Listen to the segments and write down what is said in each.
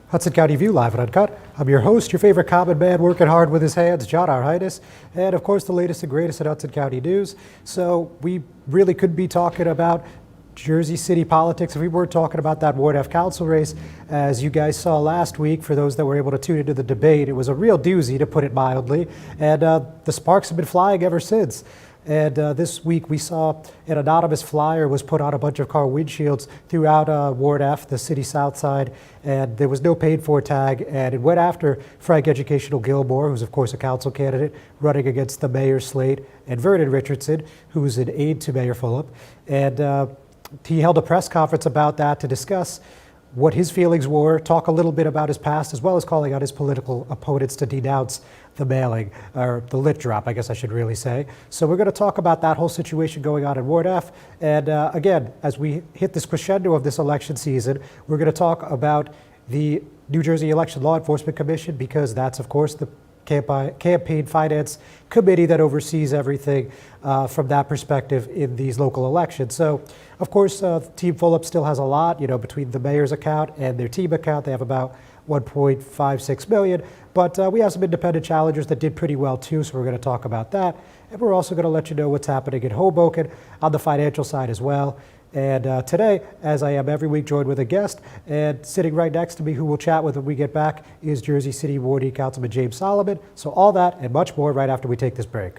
Hudson County View, live and uncut. I'm your host, your favorite common man working hard with his hands, John Arhitis, and of course the latest and greatest at Hudson County News. So we really could be talking about Jersey City politics if we weren't talking about that Ward F council race. As you guys saw last week, for those that were able to tune into the debate, it was a real doozy, to put it mildly, and the sparks have been flying ever since. And this week we saw an anonymous flyer was put on a bunch of car windshields throughout Ward F, the city south side, and there was no paid for tag, and it went after Frank Educational Gilmore, who's of course a council candidate running against the mayor's slate, and Vernon Richardson, who's an aide to Mayor Fulop. And he held a press conference about that to discuss what his feelings were, talk a little bit about his past, as well as calling out his political opponents to denounce the mailing, or the lit drop, I guess I should really say. So we're going to talk about that whole situation going on in Ward F. And again, as we hit this crescendo of this election season, we're going to talk about the New Jersey Election Law Enforcement Commission, because that's, of course, the campaign finance committee that oversees everything from that perspective in these local elections. So, of course, Team Fulop still has a lot, between the mayor's account and their team account. They have about 1.56 million, but we have some independent challengers that did pretty well too, so we're going to talk about that. And we're also going to let you know what's happening in Hoboken on the financial side as well. And today, as I am every week, joined with a guest, and sitting right next to me, who we'll chat with when we get back, is Jersey City Wardy Councilman James Solomon. So all that and much more right after we take this break.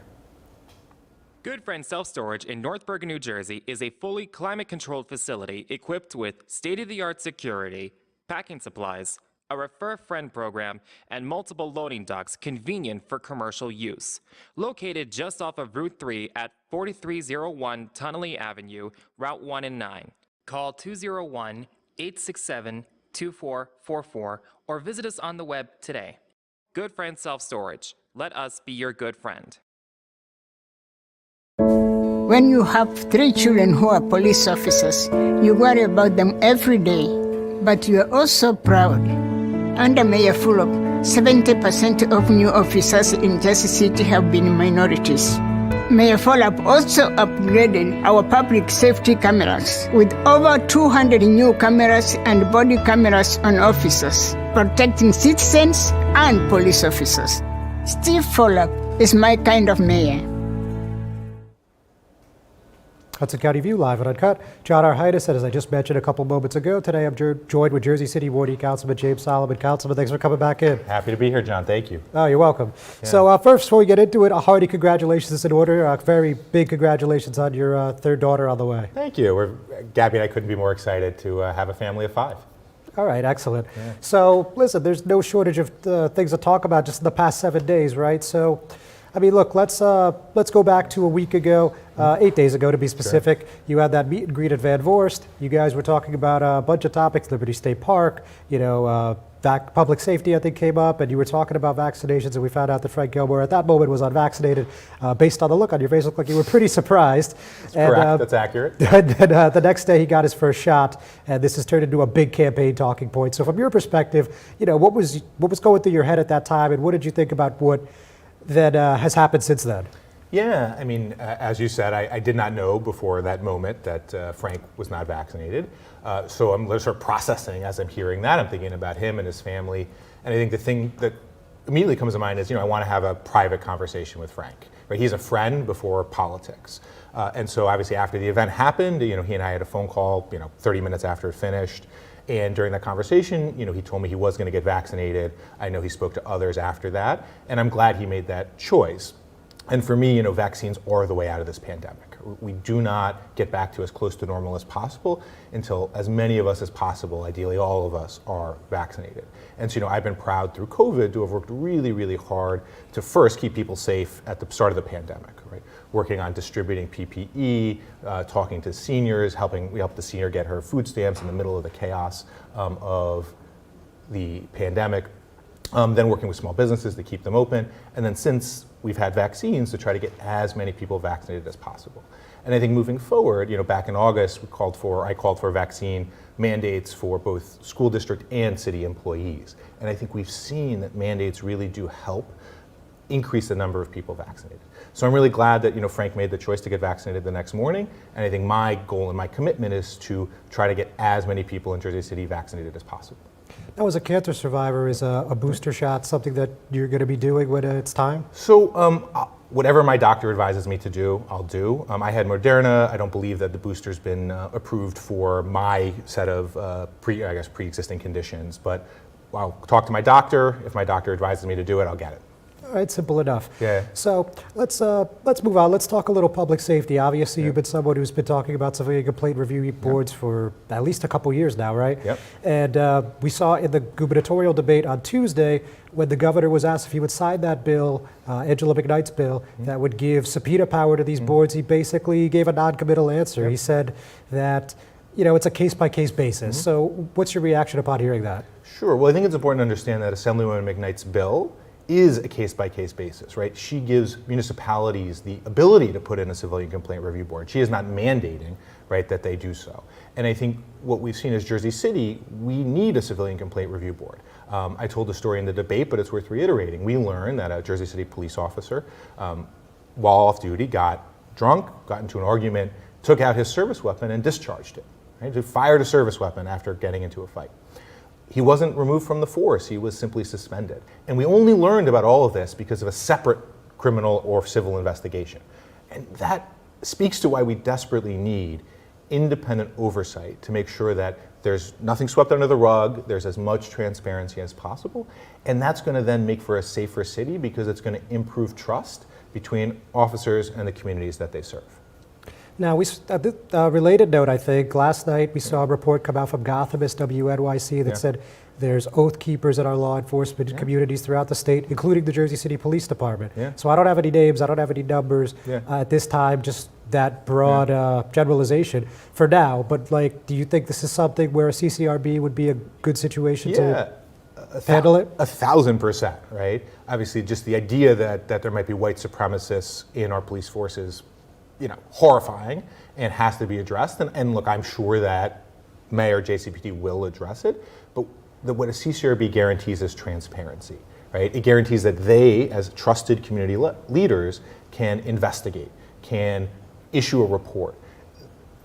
Good Friend Self-Storage in North Bergen, New Jersey is a fully climate-controlled facility equipped with state-of-the-art security, packing supplies, a Refer a Friend program, and multiple loading docks convenient for commercial use. Located just off of Route 3 at 4301 Tunnelly Avenue, Route 1 and 9. Call 201-867-2444 or visit us on the web today. Good Friend Self-Storage. Let us be your good friend. When you have 3 children who are police officers, you worry about them every day, but you are also proud. Under Mayor Fulop, 70% of new officers in Jersey City have been minorities. Mayor Fulop also upgraded our public safety cameras with over 200 new cameras and body cameras on officers, protecting citizens and police officers. Steve Fulop is my kind of mayor. Hudson County View, live and uncut. John Arhitis, and as I just mentioned a couple moments ago, today I'm joined with Jersey City Wardy Councilman James Solomon. Councilman, thanks for coming back in. Happy to be here, John. Thank you. Oh, you're welcome. Yeah. So first, before we get into it, a hearty congratulations is in order. Very big congratulations on your third daughter on the way. Thank you. Gabby and I couldn't be more excited to have a family of 5. All right, excellent. Yeah. So listen, there's no shortage of things to talk about just in the past 7 days, right? So, I mean, look, let's go back to a week ago, 8 days ago to be specific. Sure. You had that meet and greet at Van Voorst. You guys were talking about a bunch of topics, Liberty State Park, public safety, I think, came up, and you were talking about vaccinations, and we found out that Frank Gilmore at that moment was unvaccinated. Based on the look on your face, looked like you were pretty surprised. That's correct, that's accurate. And then the next day he got his first shot, and this has turned into a big campaign talking point. So from your perspective, what was going through your head at that time, and what did you think about what that has happened since then? Yeah, I mean, as you said, I did not know before that moment that Frank was not vaccinated. So I'm sort of processing as I'm hearing that. I'm thinking about him and his family. And I think the thing that immediately comes to mind is, I want to have a private conversation with Frank. Right? He's a friend before politics. And so obviously after the event happened, he and I had a phone call, 30 minutes after it finished. And during that conversation, he told me he was going to get vaccinated. I know he spoke to others after that, and I'm glad he made that choice. And for me, vaccines are the way out of this pandemic. We do not get back to as close to normal as possible until as many of us as possible, ideally all of us, are vaccinated. And so, I've been proud through COVID to have worked really, really hard to first keep people safe at the start of the pandemic, right? Working on distributing PPE, talking to seniors, we helped the senior get her food stamps in the middle of the chaos of the pandemic. then working with small businesses to keep them open, and then since we've had vaccines, to try to get as many people vaccinated as possible. And I think moving forward, back in August, I called for vaccine mandates for both school district and city employees. And I think we've seen that mandates really do help increase the number of people vaccinated. So I'm really glad that Frank made the choice to get vaccinated the next morning, and I think my goal and my commitment is to try to get as many people in Jersey City vaccinated as possible. Now, as a cancer survivor, is a booster shot something that you're going to be doing when it's time? So whatever my doctor advises me to do, I'll do. I had Moderna. I don't believe that the booster's been approved for my set of pre-existing conditions, but I'll talk to my doctor. If my doctor advises me to do it, I'll get it. All right, simple enough. Yeah. So let's move on. Let's talk a little public safety. Obviously, you've been someone who's been talking about civilian complaint review boards for at least a couple years now, right? Yep. And we saw in the gubernatorial debate on Tuesday when the governor was asked if he would sign that bill, Angela McKnight's bill, that would give subpoena power to these boards. He basically gave a non-committal answer. Yep. He said that it's a case-by-case basis. So what's your reaction upon hearing that? Sure. Well, I think it's important to understand that Assemblywoman McKnight's bill is a case-by-case basis, right? She gives municipalities the ability to put in a civilian complaint review board. She is not mandating, right, that they do so. And I think what we've seen is Jersey City, we need a civilian complaint review board. I told the story in the debate, but it's worth reiterating. We learned that a Jersey City police officer, while off duty, got drunk, got into an argument, took out his service weapon and discharged it. Right? He fired a service weapon after getting into a fight. He wasn't removed from the force, he was simply suspended. And we only learned about all of this because of a separate criminal or civil investigation. And that speaks to why we desperately need independent oversight to make sure that there's nothing swept under the rug, there's as much transparency as possible, and that's going to then make for a safer city because it's going to improve trust between officers and the communities that they serve. Now, related note, I think, last night we saw a report come out from Gothamist WNYC that said there's oath keepers in our law enforcement communities throughout the state, including the Jersey City Police Department. So I don't have any names, I don't have any numbers at this time, just that broad generalization for now. But do you think this is something where a CCRB would be a good situation to handle it? 1,000%, right? Obviously, just the idea that there might be white supremacists in our police forces, horrifying and has to be addressed. And look, I'm sure that Mayor JCPD will address it, but what a CCRB guarantees is transparency, right? It guarantees that they, as trusted community leaders, can investigate, can issue a report.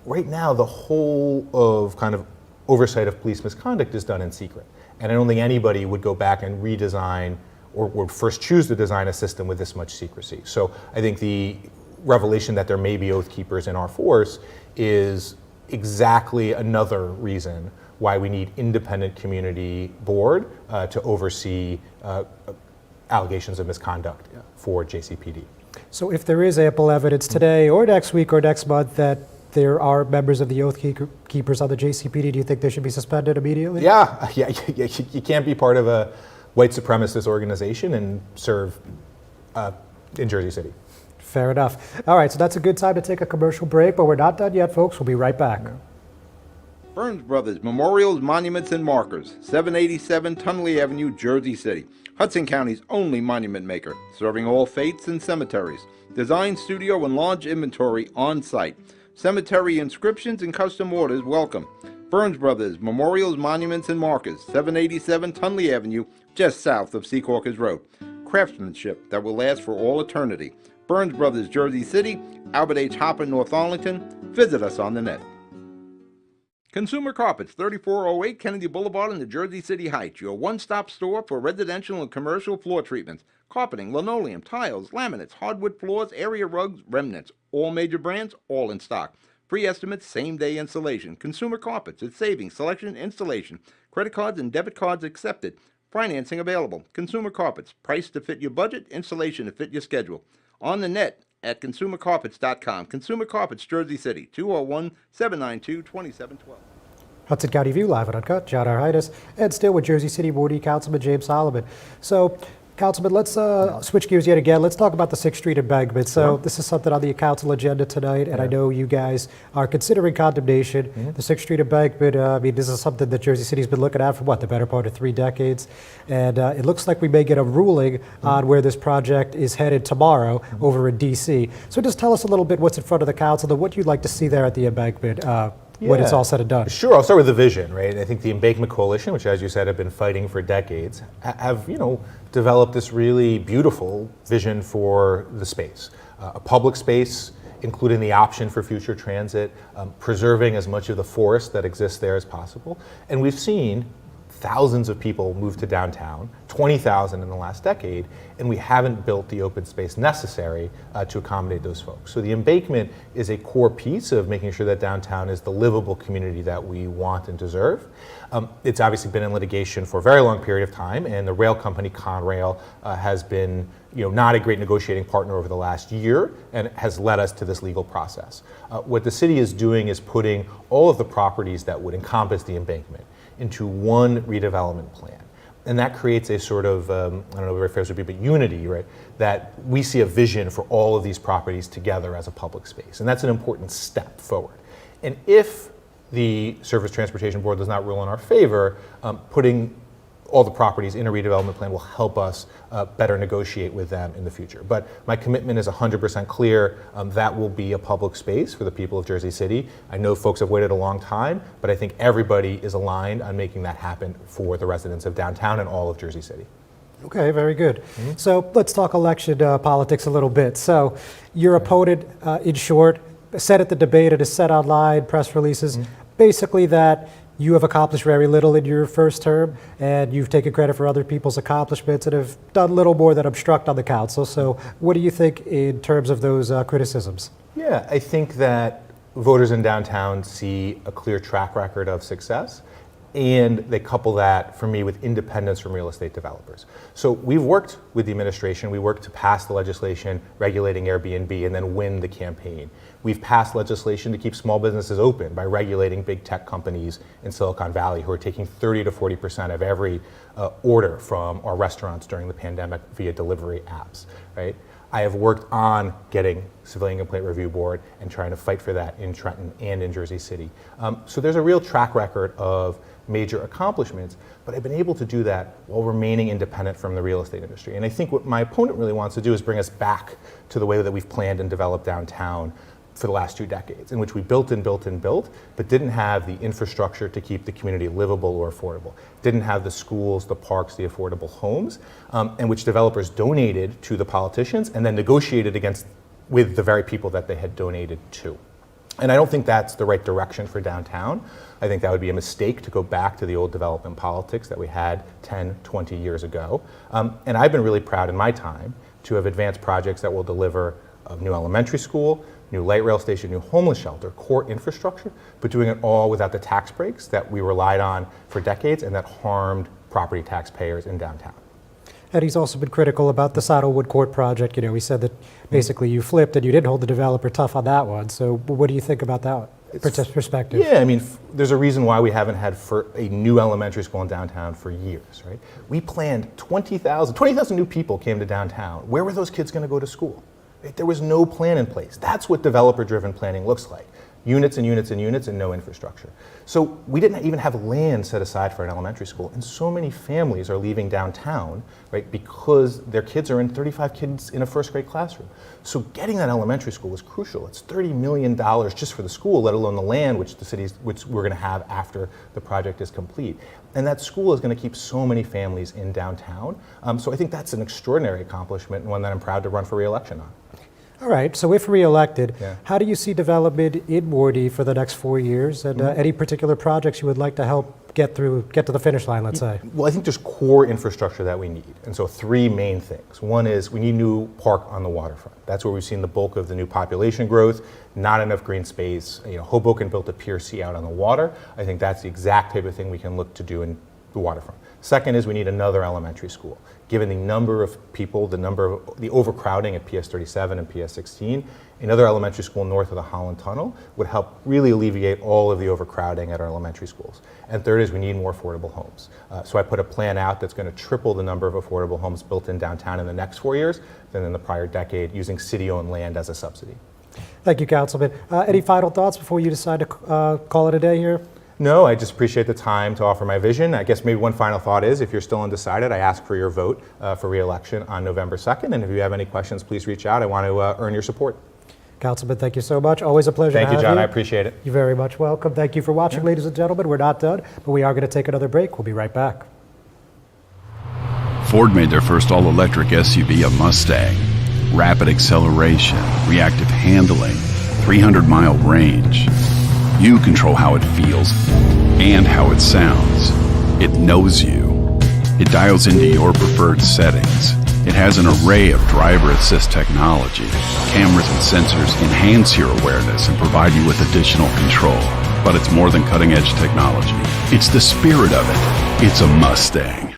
Right now, the whole of kind of oversight of police misconduct is done in secret. And I don't think anybody would go back and redesign or would first choose to design a system with this much secrecy. So I think the revelation that there may be oath keepers in our force is exactly another reason why we need independent community board to oversee allegations of misconduct for JCPD. So if there is ample evidence today or next week or next month that there are members of the oath keepers on the JCPD, do you think they should be suspended immediately? Yeah. You can't be part of a white supremacist organization and serve in Jersey City. Fair enough. All right, so that's a good time to take a commercial break, but we're not done yet, folks. We'll be right back. Burns Brothers Memorials, Monuments, and Markers, 787 Tunley Avenue, Jersey City. Hudson County's only monument maker, serving all faiths and cemeteries. Design studio and large inventory on site. Cemetery inscriptions and custom orders welcome. Burns Brothers Memorials, Monuments, and Markers, 787 Tunley Avenue, just south of Secaucus Road. Craftsmanship that will last for all eternity. Burns Brothers, Jersey City, Albert H. Hopper, North Arlington. Visit us on the net. Consumer Carpets, 3408 Kennedy Boulevard in the Jersey City Heights, your one-stop store for residential and commercial floor treatments, carpeting, linoleum, tiles, laminates, hardwood floors, area rugs, remnants, all major brands, all in stock. Free estimates, same-day installation. Consumer Carpets, it's savings, selection, installation. Credit cards and debit cards accepted. Financing available. Consumer Carpets, price to fit your budget, installation to fit your schedule. On the net at consumercarpets.com. Consumer Carpets, Jersey City, 201-792-2712. Hudson County View, live and uncut. John Arhitis, and still with Jersey City Wardy Councilman James Solomon. So Councilman, let's switch gears yet again. Let's talk about the 6th Street embankment. So this is something on the council agenda tonight, and I know you guys are considering condemnation. The 6th Street embankment, I mean, this is something that Jersey City's been looking at for, what, the better part of 3 decades? And it looks like we may get a ruling on where this project is headed tomorrow over in D.C. So just tell us a little bit what's in front of the council and what you'd like to see there at the embankment when it's all said and done. Sure, I'll start with the vision, right? I think the Embankment Coalition, which, as you said, have been fighting for decades, have, developed this really beautiful vision for the space. A public space, including the option for future transit, preserving as much of the forest that exists there as possible. And we've seen thousands of people move to downtown, 20,000 in the last decade, and we haven't built the open space necessary to accommodate those folks. So the embankment is a core piece of making sure that downtown is the livable community that we want and deserve. It's obviously been in litigation for a very long period of time, and the rail company Conrail has been not a great negotiating partner over the last year and has led us to this legal process. What the city is doing is putting all of the properties that would encompass the embankment into one redevelopment plan. And that creates a sort of, I don't know what the phrase would be, but unity, right? That we see a vision for all of these properties together as a public space. And that's an important step forward. And if the Surface Transportation Board does not rule in our favor, putting all the properties in a redevelopment plan will help us better negotiate with them in the future. But my commitment is 100% clear. That will be a public space for the people of Jersey City. I know folks have waited a long time, but I think everybody is aligned on making that happen for the residents of downtown and all of Jersey City. Okay, very good. So let's talk election politics a little bit. So your opponent, in short, said at the debate, it is said online, press releases, basically that you have accomplished very little in your first term, and you've taken credit for other people's accomplishments and have done little more than obstruct on the council. So what do you think in terms of those criticisms? Yeah, I think that voters in downtown see a clear track record of success, and they couple that, for me, with independence from real estate developers. So we've worked with the administration. We worked to pass the legislation regulating Airbnb and then win the campaign. We've passed legislation to keep small businesses open by regulating big tech companies in Silicon Valley who are taking 30 to 40% of every order from our restaurants during the pandemic via delivery apps, right? I have worked on getting Civilian Complaint Review Board and trying to fight for that in Trenton and in Jersey City. So there's a real track record of major accomplishments, but I've been able to do that while remaining independent from the real estate industry. And I think what my opponent really wants to do is bring us back to the way that we've planned and developed downtown for the last 2 decades, in which we built and built and built, but didn't have the infrastructure to keep the community livable or affordable, didn't have the schools, the parks, the affordable homes, and which developers donated to the politicians and then negotiated with the very people that they had donated to. And I don't think that's the right direction for downtown. I think that would be a mistake to go back to the old development politics that we had 10, 20 years ago. And I've been really proud in my time to have advanced projects that will deliver a new elementary school, new light rail station, new homeless shelter, core infrastructure, but doing it all without the tax breaks that we relied on for decades and that harmed property taxpayers in downtown. And he's also been critical about the Saddlewood Court project. He said that basically you flipped and you didn't hold the developer tough on that one. So what do you think about that perspective? Yeah, I mean, there's a reason why we haven't had a new elementary school in downtown for years, right? We planned 20,000 new people came to downtown. Where were those kids going to go to school? Right? There was no plan in place. That's what developer-driven planning looks like. Units and units and units and no infrastructure. So we didn't even have land set aside for an elementary school. And so many families are leaving downtown, right, because their kids are in 35 kids in a first grade classroom. So getting that elementary school was crucial. It's $30 million just for the school, let alone the land which we're going to have after the project is complete. And that school is going to keep so many families in downtown. So I think that's an extraordinary accomplishment and one that I'm proud to run for re-election on. All right, so if re-elected, how do you see development in Wardy for the next 4 years? And any particular projects you would like to help get to the finish line, let's say? Well, I think there's core infrastructure that we need. And so 3 main things. One is we need new park on the waterfront. That's where we've seen the bulk of the new population growth, not enough green space. Hoboken built a Pier C out on the water. I think that's the exact type of thing we can look to do in the waterfront. Second is we need another elementary school. Given the number of people, the overcrowding at PS 37 and PS 16, another elementary school north of the Holland Tunnel would help really alleviate all of the overcrowding at our elementary schools. And third is we need more affordable homes. So I put a plan out that's going to triple the number of affordable homes built in downtown in the next 4 years than in the prior decade, using city-owned land as a subsidy. Thank you, Councilman. Any final thoughts before you decide to call it a day here? No, I just appreciate the time to offer my vision. I guess maybe one final thought is, if you're still undecided, I ask for your vote for re-election on November 2nd. And if you have any questions, please reach out. I want to earn your support. Councilman, thank you so much. Always a pleasure to have you. Thank you, John. I appreciate it. You're very much welcome. Thank you for watching, ladies and gentlemen. We're not done, but we are going to take another break. We'll be right back. Ford made their first all-electric SUV a Mustang. Rapid acceleration, reactive handling, 300-mile range. You control how it feels and how it sounds. It knows you. It dials into your preferred settings. It has an array of driver assist technology. Cameras and sensors enhance your awareness and provide you with additional control. But it's more than cutting-edge technology. It's the spirit of it. It's a Mustang.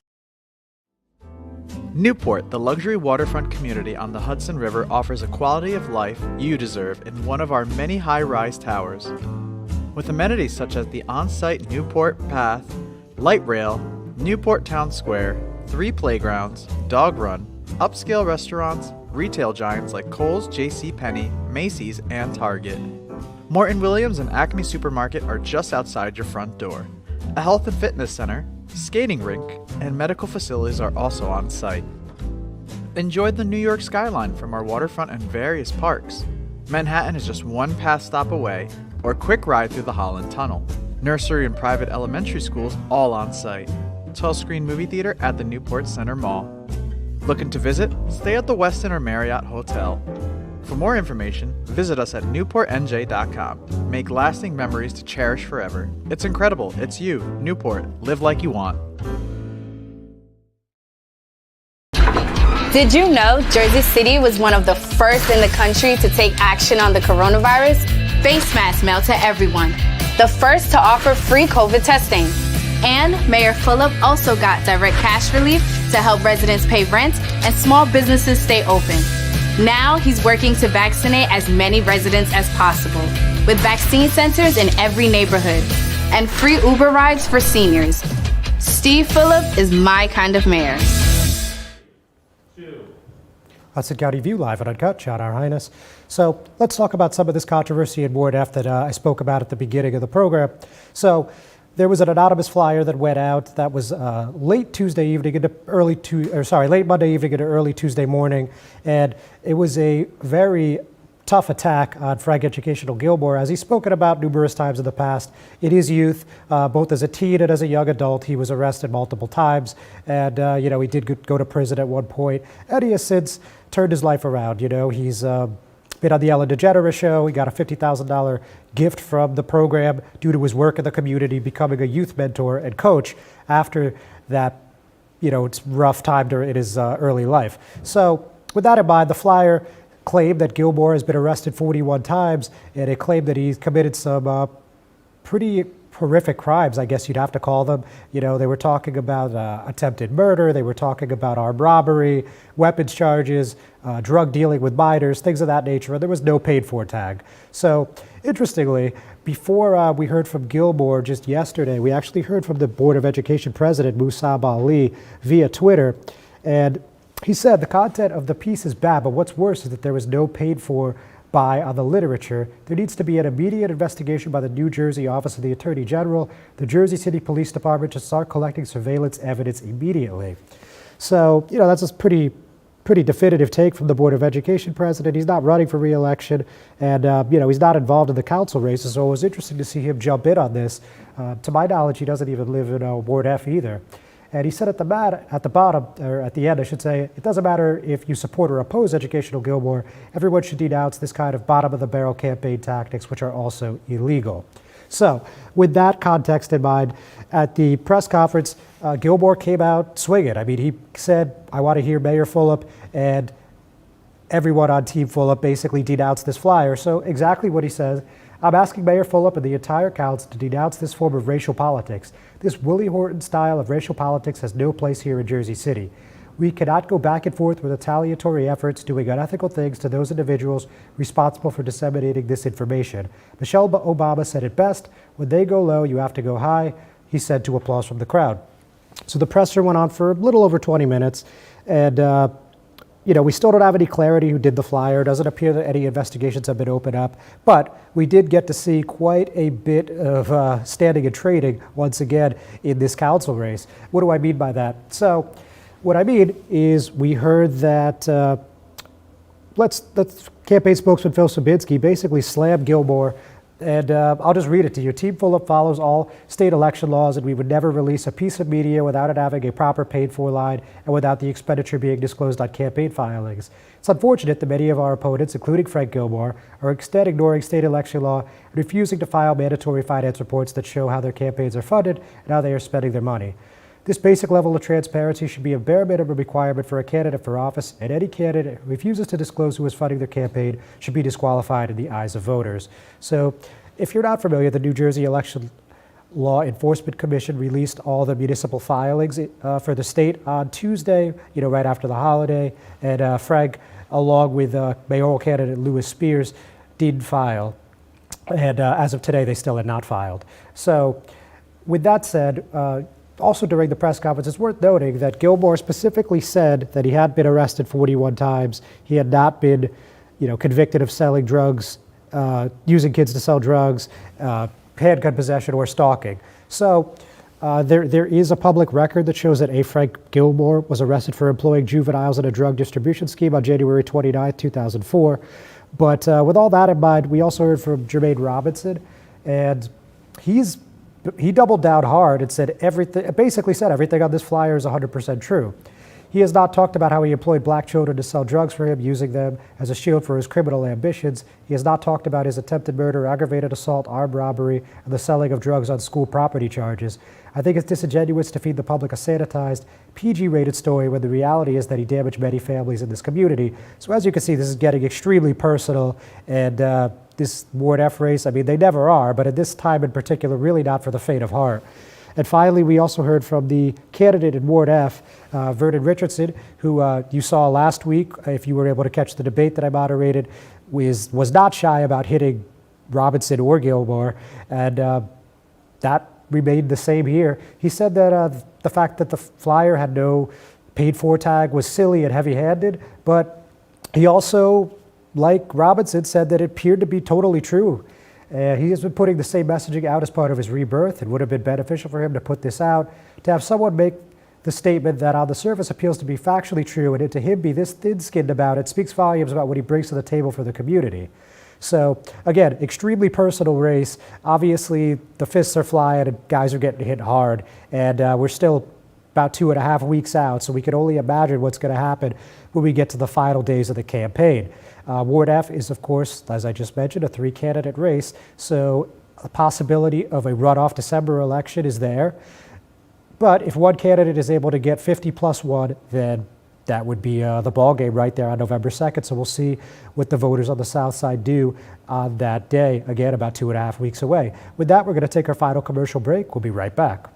Newport, the luxury waterfront community on the Hudson River, offers a quality of life you deserve in one of our many high-rise towers. With amenities such as the on-site Newport Path, light rail, Newport Town Square, 3 playgrounds, dog run, upscale restaurants, retail giants like Kohl's, JCPenney, Macy's, and Target. Morton Williams and Acme Supermarket are just outside your front door. A health and fitness center, skating rink, and medical facilities are also on site. Enjoy the New York skyline from our waterfront and various parks. Manhattan is just one path stop away, or a quick ride through the Holland Tunnel. Nursery and private elementary schools all on site. 12-screen movie theater at the Newport Center Mall. Looking to visit? Stay at the Westin or Marriott Hotel. For more information, visit us at newportnj.com. Make lasting memories to cherish forever. It's incredible. It's you, Newport. Live like you want. Did you know Jersey City was one of the first in the country to take action on the coronavirus? Face masks mailed to everyone. The first to offer free COVID testing. And Mayor Fulop also got direct cash relief to help residents pay rent and small businesses stay open. Now he's working to vaccinate as many residents as possible, with vaccine centers in every neighborhood and free Uber rides for seniors. Steve Fulop is my kind of mayor. Hudson County View live and uncut. Shout Our Highness. So let's talk about some of this controversy in Ward F that I spoke about at the beginning of the program. So there was an anonymous flyer that went out that was late Tuesday evening into late Monday evening into early Tuesday morning, and it was a very tough attack on Frank Educational Gilmore, as he's spoken about numerous times in the past. In his youth, both as a teen and as a young adult, he was arrested multiple times, and he did go to prison at one point, and he has since turned his life around. He's been on the Ellen DeGeneres show. He got a $50,000 gift from the program due to his work in the community, becoming a youth mentor and coach after that, it's rough time in his early life. So with that in mind, the flyer claimed that Gilmore has been arrested 41 times, and it claimed that he's committed some pretty horrific crimes, I guess you'd have to call them. They were talking about attempted murder, they were talking about armed robbery, weapons charges, drug dealing with minors, things of that nature, and there was no paid for tag. So, interestingly, before we heard from Gilmore just yesterday, we actually heard from the Board of Education President, Musab Ali, via Twitter, and he said the content of the piece is bad, but what's worse is that there was no paid for by on the literature. There needs to be an immediate investigation by the New Jersey Office of the Attorney General, the Jersey City Police Department, to start collecting surveillance evidence immediately. So, that's a pretty definitive take from the Board of Education president. He's not running for re-election, and he's not involved in the council races, so it was interesting to see him jump in on this. To my knowledge, he doesn't even live in Ward F either. And he said at the end, I should say, it doesn't matter if you support or oppose Educational Gilmore, everyone should denounce this kind of bottom-of-the-barrel campaign tactics, which are also illegal. So, with that context in mind, at the press conference, Gilmore came out swinging. I mean, he said, I want to hear Mayor Fulop, and everyone on Team Fulop basically denounced this flyer. So exactly what he says, I'm asking Mayor Fulop and the entire council to denounce this form of racial politics. This Willie Horton style of racial politics has no place here in Jersey City. We cannot go back and forth with retaliatory efforts doing unethical things to those individuals responsible for disseminating this information. Michelle Obama said it best, when they go low, you have to go high, he said to applause from the crowd. So the presser went on for a little over 20 minutes, and we still don't have any clarity who did the flyer. It doesn't appear that any investigations have been opened up, but we did get to see quite a bit of standing and trading once again in this council race. What do I mean by that? So what I mean is we heard that let's campaign spokesman Phil Sabinski basically slammed Gilmore, and I'll just read it to you. Team Fulop follows all state election laws, and we would never release a piece of media without it having a proper paid-for line and without the expenditure being disclosed on campaign filings. It's unfortunate that many of our opponents, including Frank Gilmore, are instead ignoring state election law and refusing to file mandatory finance reports that show how their campaigns are funded and how they are spending their money. This basic level of transparency should be a bare minimum requirement for a candidate for office, and any candidate who refuses to disclose who is funding their campaign should be disqualified in the eyes of voters. So, if you're not familiar, the New Jersey Election Law Enforcement Commission released all the municipal filings for the state on Tuesday, right after the holiday, and Frank, along with mayoral candidate Lewis Spears, did file. And as of today, they still had not filed. So, with that said, also during the press conference, it's worth noting that Gilmore specifically said that he had been arrested 41 times. He had not been, convicted of selling drugs, using kids to sell drugs, handgun possession, or stalking. So there is a public record that shows that A. Frank Gilmore was arrested for employing juveniles in a drug distribution scheme on January 29, 2004. But with all that in mind, we also heard from Jermaine Robinson, and he doubled down hard and said basically said everything on this flyer is 100% true. He has not talked about how he employed black children to sell drugs for him, using them as a shield for his criminal ambitions. He has not talked about his attempted murder, aggravated assault, armed robbery, and the selling of drugs on school property charges. I think it's disingenuous to feed the public a sanitized, PG-rated story when the reality is that he damaged many families in this community. So as you can see, this is getting extremely personal, and this Ward F race, they never are, but at this time in particular, really not for the faint of heart. And finally, we also heard from the candidate in Ward F, Vernon Richardson, who you saw last week, if you were able to catch the debate that I moderated, was not shy about hitting Robinson or Gilmore, and that remained the same here. He said that the fact that the flyer had no paid-for tag was silly and heavy-handed, but he also, like Robinson, said that it appeared to be totally true. He has been putting the same messaging out as part of his rebirth. It would have been beneficial for him to put this out, to have someone make the statement that on the surface appeals to be factually true, and to him be this thin-skinned about it speaks volumes about what he brings to the table for the community. So again, extremely personal race. Obviously, the fists are flying and guys are getting hit hard, and we're still about 2.5 weeks out, so we can only imagine what's going to happen when we get to the final days of the campaign. Ward F is, of course, as I just mentioned, a 3-candidate race, so a possibility of a runoff December election is there. But if one candidate is able to get 50 plus 1, then that would be the ball game right there on November 2nd. So we'll see what the voters on the South Side do on that day, again, about 2.5 weeks away. With that, we're going to take our final commercial break. We'll be right back.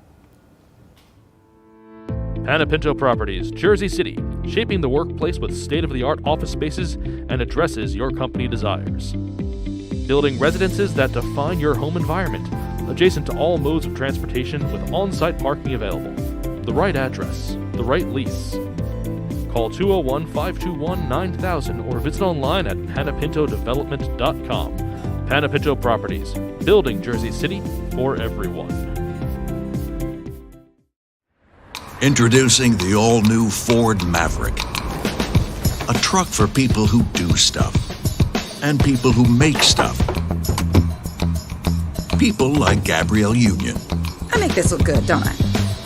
Panepinto Properties, Jersey City, shaping the workplace with state-of-the-art office spaces and addresses your company desires. Building residences that define your home environment, adjacent to all modes of transportation with on-site parking available. The right address, the right lease. Call 201-521-9000 or visit online at panepintodevelopment.com. Panepinto Properties, building Jersey City for everyone. Introducing the all-new Ford Maverick. A truck for people who do stuff. And people who make stuff. People like Gabrielle Union. I make this look good, don't I?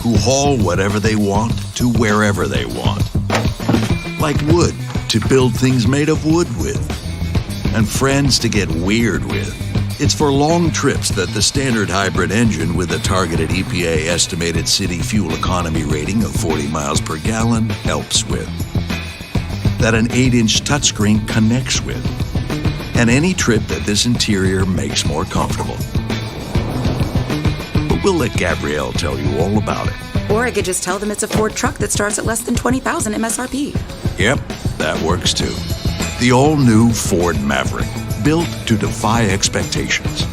Who haul whatever they want to wherever they want. Like wood to build things made of wood with. And friends to get weird with. It's for long trips that the standard hybrid engine with a targeted EPA estimated city fuel economy rating of 40 miles per gallon helps with. That an 8-inch touchscreen connects with. and any trip that this interior makes more comfortable. But we'll let Gabrielle tell you all about it. Or I could just tell them it's a Ford truck that starts at less than $20,000 MSRP. Yep, that works too. The all-new Ford Maverick, built to defy expectations.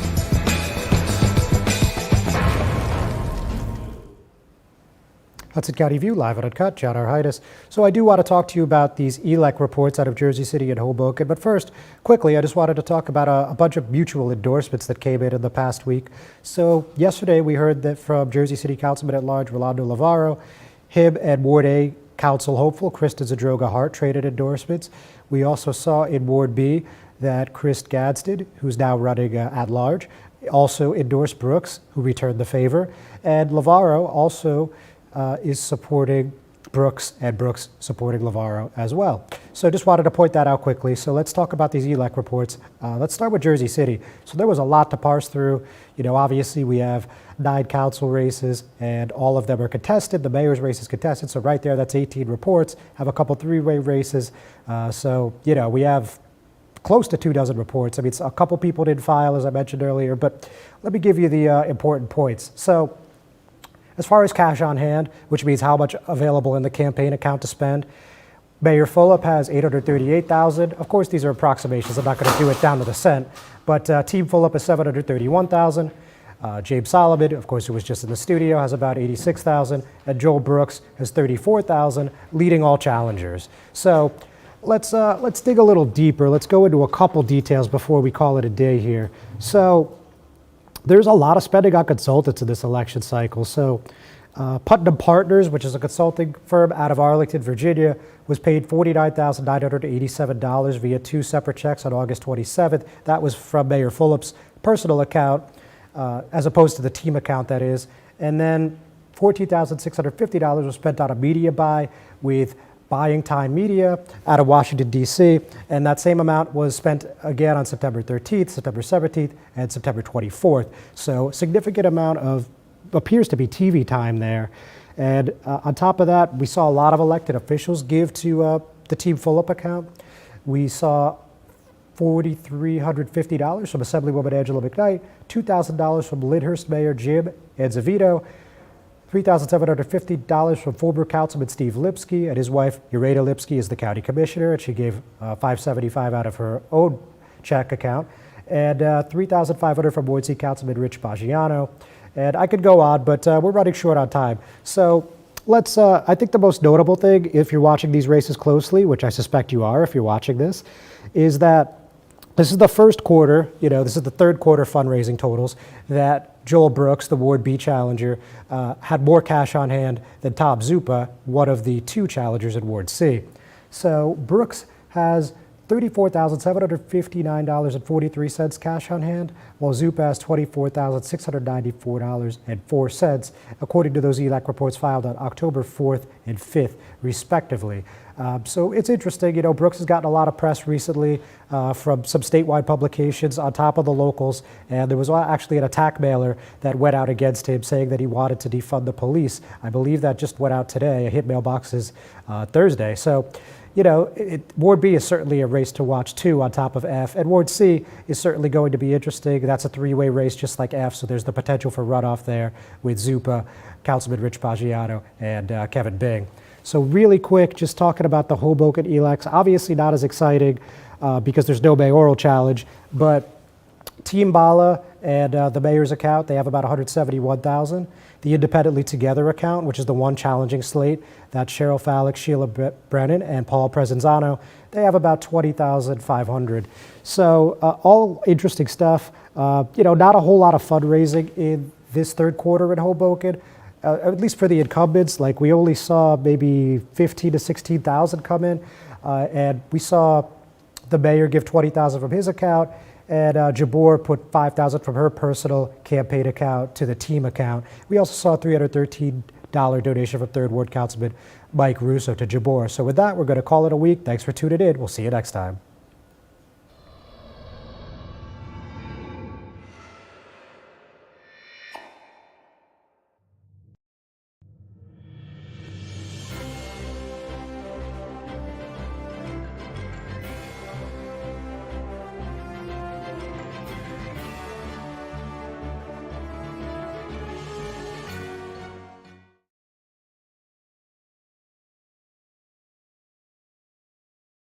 Hudson County View, live and uncut, John Arhitis. So I do want to talk to you about these ELEC reports out of Jersey City and Hoboken. But first, quickly, I just wanted to talk about a bunch of mutual endorsements that came in the past week. So yesterday we heard that from Jersey City Councilman at Large Rolando Lavaro, him and Ward A Council hopeful Kristen Zadroga Hart traded endorsements. We also saw in Ward B that Chris Gadsden, who's now running at large, also endorsed Brooks, who returned the favor. And Lavaro also is supporting Brooks, and Brooks supporting Lavaro as well. So just wanted to point that out quickly. So let's talk about these ELEC reports. Let's start with Jersey City. So there was a lot to parse through. You know, obviously we have 9 council races and all of them are contested. The mayor's race is contested. So right there, that's 18 reports. Have a couple 3-way races. So, you know, we have close to 24 reports. I mean, a couple people didn't file, as I mentioned earlier, but let me give you the important points. So as far as cash on hand, which means how much available in the campaign account to spend, Mayor Fulop has $838,000. Of course, these are approximations. I'm not going to do it down to the cent, but Team Fulop is $731,000. James Solomon, of course, who was just in the studio, has about $86,000, and Joel Brooks has $34,000, leading all challengers. So let's dig a little deeper. Let's go into a couple details before we call it a day here. So there's a lot of spending on consultants in this election cycle. So Putnam Partners, which is a consulting firm out of Arlington, Virginia, was paid $49,987 via 2 separate checks on August 27th. That was from Mayor Fulop's personal account, as opposed to the team account, that is. And then $14,650 was spent on a media buy with Buying Time Media out of Washington, D.C., and that same amount was spent again on September 13th, September 17th, and September 24th. So a significant amount of, appears to be TV time there. And on top of that, we saw a lot of elected officials give to the Team Fulop account. We saw $4,350 from Assemblywoman Angela McKnight, $2,000 from Lyndhurst Mayor Jim Anzavito, $3,750 from former Councilman Steve Lipsky, and his wife, Ureta Lipsky, is the county commissioner, and she gave $575 out of her own check account, and $3,500 from Wardy Councilman Rich Baggiano. And I could go on, but we're running short on time. So let's, I think the most notable thing, if you're watching these races closely, which I suspect you are if you're watching this, is that this is the first quarter, you know, this is the third quarter fundraising totals that Joel Brooks, the Ward B challenger, had more cash on hand than Tom Zupa, one of the 2 challengers in Ward C. So Brooks has $34,759.43 cash on hand, while Zupa has $24,694.04, according to those ELEC reports filed on October 4th and 5th, respectively. So it's interesting, you know, Brooks has gotten a lot of press recently from some statewide publications on top of the locals, and there was actually an attack mailer that went out against him saying that he wanted to defund the police. I believe that just went out today. It hit mailboxes Thursday. So, you know, Ward B is certainly a race to watch too on top of F, and Ward C is certainly going to be interesting. That's a 3-way race just like F, so there's the potential for runoff there with Zupa, Councilman Rich Baggiano, and Kevin Bing. So really quick, just talking about the Hoboken elects, obviously not as exciting because there's no mayoral challenge, but Team Bala and the mayor's account, they have about $171,000. The Independently Together account, which is the one challenging slate, that's Cheryl Fallick, Sheila Brennan, and Paul Presenzano, they have about $20,500. So all interesting stuff. You know, not a whole lot of fundraising in this third quarter in Hoboken. At least for the incumbents, like we only saw maybe 15 to 16,000 come in, and we saw the mayor give 20,000 from his account, and Jabor put 5,000 from her personal campaign account to the team account. We also saw a $313 donation from 3rd Ward Councilman Mike Russo to Jabor. So with that, we're going to call it a week. Thanks for tuning in. We'll see you next time.